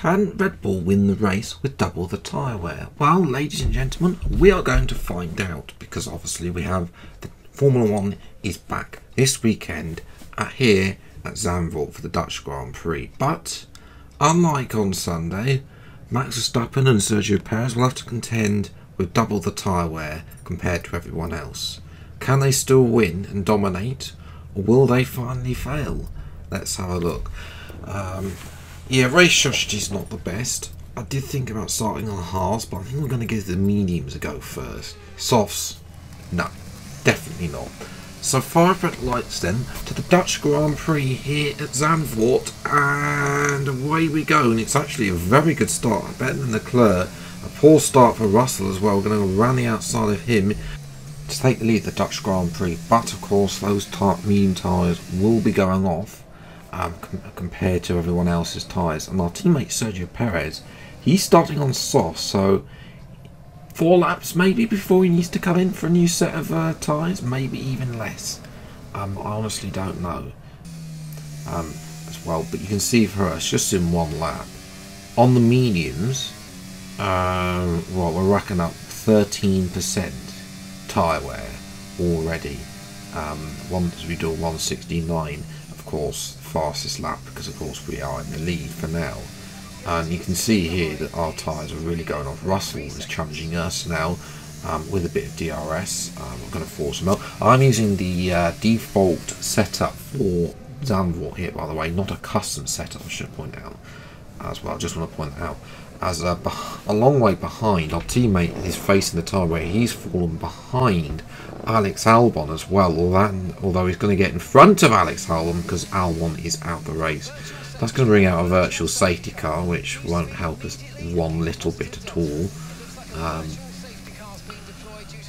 Can Red Bull win the race with double the tyre wear? Well, ladies and gentlemen, we are going to find out, because obviously we have the Formula 1 is back this weekend here at Zandvoort for the Dutch Grand Prix. But unlike on Sunday, Max Verstappen and Sergio Perez will have to contend with double the tyre wear compared to everyone else. Can they still win and dominate, or will they finally fail? Let's have a look. Yeah, race strategy is not the best. I did think about starting on the hards, but I think we're going to give the mediums a go first. Softs, no, definitely not. So 5 red lights then to the Dutch Grand Prix here at Zandvoort, and away we go. And it's actually a very good start, better than Leclerc. A poor start for Russell as well. We're going to go around the outside of him to take the lead of the Dutch Grand Prix. But of course, those medium tyres will be going off. Compared to everyone else's tyres, and our teammate Sergio Perez, he's starting on soft, so 4 laps maybe before he needs to come in for a new set of tyres, maybe even less. I honestly don't know as well, but you can see for us just in 1 lap on the mediums, well, we're racking up 13% tyre wear already. Once we do 169, of course, fastest lap, because of course we are in the lead for now, and you can see here that our tyres are really going off. Russell is challenging us now with a bit of DRS. I'm going to force him out. I'm using the default setup for Zandvoort here, by the way, not a custom setup, I should point out as well. I just want to point out, as a long way behind, our teammate is facing the tyre wear. He's fallen behind Alex Albon as well, although he's going to get in front of Alex Albon because Albon is out the race. That's going to bring out a virtual safety car, which won't help us one little bit at all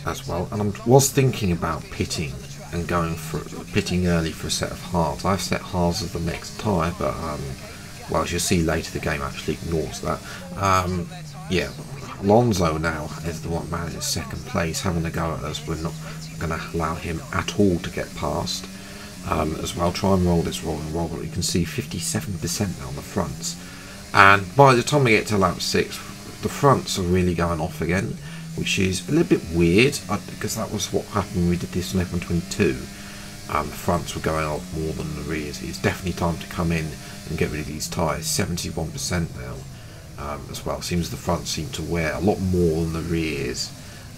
as well. And I was thinking about pitting and going for pitting early for a set of hards. I've set hards as the next tyre, but well, as you'll see later, the game actually ignores that. Yeah, Alonso now is the one man in second place, having a go at us. We're not going to allow him at all to get past as well. Try and roll this rolling roll. You can see 57% now on the fronts, and by the time we get to lap 6, the fronts are really going off again, which is a little bit weird because that was what happened when we did this in F122. The fronts were going off more than the rears. It's definitely time to come in and get rid of these tyres. 71% now as well. Seems the fronts seem to wear a lot more than the rears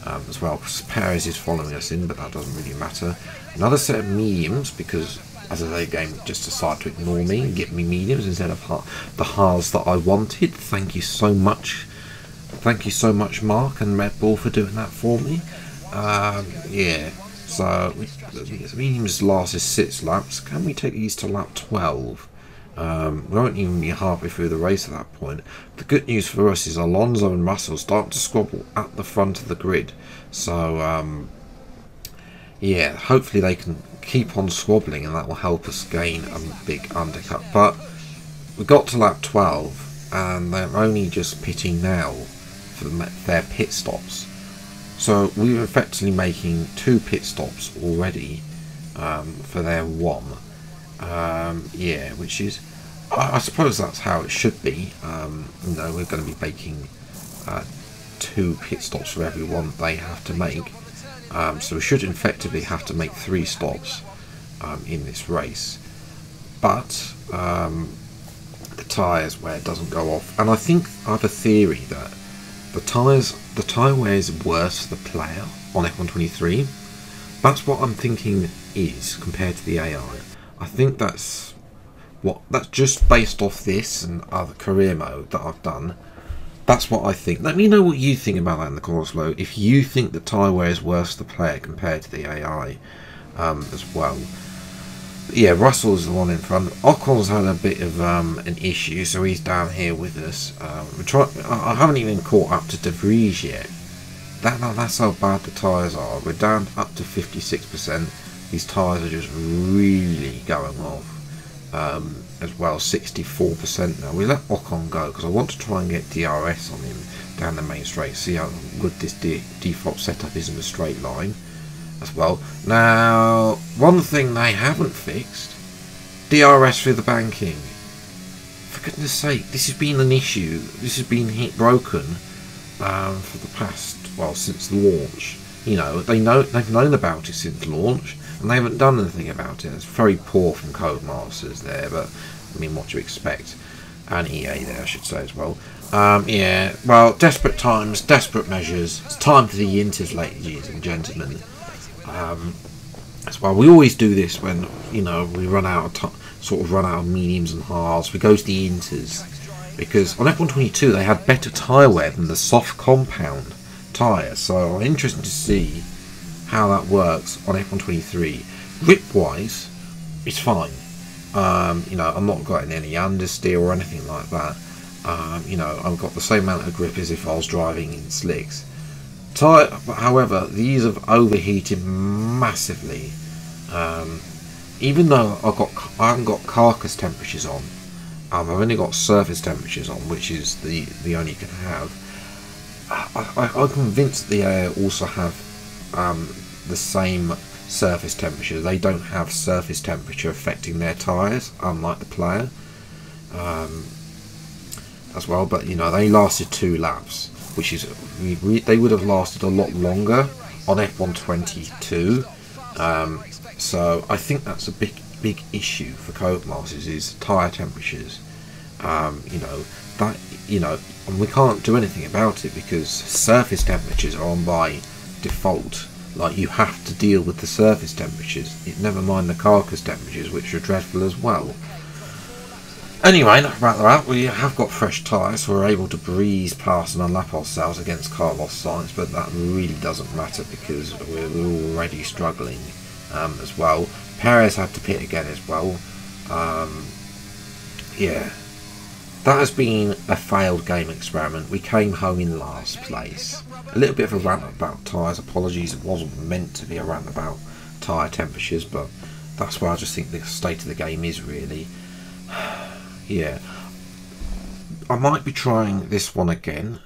as well. Perez is following us in, but that doesn't really matter. Another set of mediums, because as I say, the game just decided to ignore me and give me mediums instead of the hards that I wanted. Thank you so much. Thank you so much, Mark and Red Bull, for doing that for me. Yeah, so the mediums last is 6 laps. Can we take these to lap 12? We won't even be halfway through the race at that point. The good news for us is Alonso and Russell start to squabble at the front of the grid. So, yeah, hopefully they can keep on squabbling, and that will help us gain a big undercut. But we got to lap 12, and they're only just pitting now for their pit stops. So we're effectively making 2 pit stops already for their 1. Yeah, which is, I suppose that's how it should be. You know, we're going to be making 2 pit stops for every one they have to make. So we should effectively have to make 3 stops in this race. But the tyres wear doesn't go off, and I think I have a theory that the tyre wear is worse for the player on F123. That's what I'm thinking is compared to the AI. I think that's just based off this and other career mode that I've done. That's what I think. Let me know what you think about that in the comments below. If you think the tyre wear is worse for the player compared to the AI as well. But yeah, Russell's the one in front. Ocon's had a bit of an issue, so he's down here with us. I haven't even caught up to De Vries yet. That's how bad the tyres are. We're down up to 56%. These tyres are just really going off as well. 64% now. We let Ocon go because I want to try and get DRS on him down the main straight. See how good this default setup is in the straight line as well. Now, one thing they haven't fixed, DRS through the banking. for goodness sake, this has been an issue. This has been broken for the past, well, since launch. You know, they've known about it since launch, and they haven't done anything about it. It's very poor from Codemasters there, but I mean, what do you expect? And EA there, I should say, as well. Yeah, well, desperate times, desperate measures. It's time for the inters, ladies and gentlemen. As well, we always do this when, you know, we run out of run out of mediums and hards. We go to the inters, because on F122 they had better tyre wear than the soft compound tyre. So I'm interested to see how that works on F123. Grip wise, it's fine. You know, I'm not getting any understeer or anything like that. You know, I've got the same amount of grip as if I was driving in slicks. However, these have overheated massively. Even though I haven't got carcass temperatures on, I've only got surface temperatures on, which is the only you can have. I'm convinced the air also have the same surface temperature. They don't have surface temperature affecting their tyres, unlike the player as well. But you know, they lasted 2 laps, which is they would have lasted a lot longer on F122. So I think that's a big issue for Codemasters, is tyre temperatures. You know, and we can't do anything about it because surface temperatures are on by default. Like, you have to deal with the surface temperatures, never mind the carcass temperatures, which are dreadful as well. Anyway, enough about that. We have got fresh tyres, so we're able to breeze past and unlap ourselves against Carlos Sainz, but that really doesn't matter because we're already struggling as well. Perez had to pit again as well. Yeah, that has been a failed game experiment. We came home in last place. A little bit of a rant about tyres. Apologies, it wasn't meant to be a rant about tyre temperatures, but that's where I just think the state of the game is really. Yeah, I might be trying this one again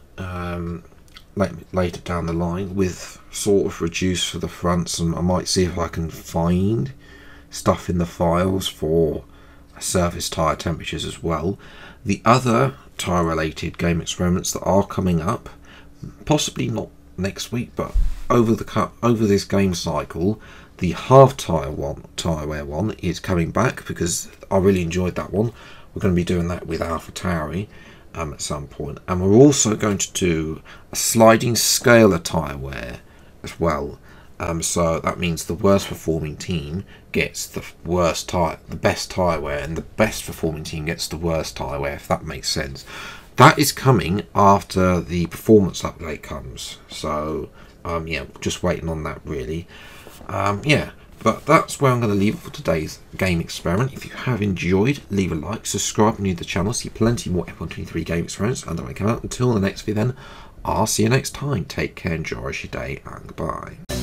later down the line with sort of reduced for the fronts, and I might see if I can find stuff in the files for surface tyre temperatures as well. The other tyre related game experiments that are coming up, possibly not next week, but over this game cycle, the half tyre wear one is coming back because I really enjoyed that one. We're going to be doing that with AlphaTauri at some point, and we're also going to do a sliding scale of tyre wear as well. So that means the worst performing team gets the best tyre wear, and the best performing team gets the worst tyre wear, if that makes sense. That is coming after the performance update comes. So yeah, just waiting on that really. Yeah, but that's where I'm going to leave it for today's game experiment. If you have enjoyed, leave a like, subscribe, new to the channel, see plenty more F123 game experiments and when they come out. Until the next video then, I'll see you next time. Take care, enjoy your day, and goodbye.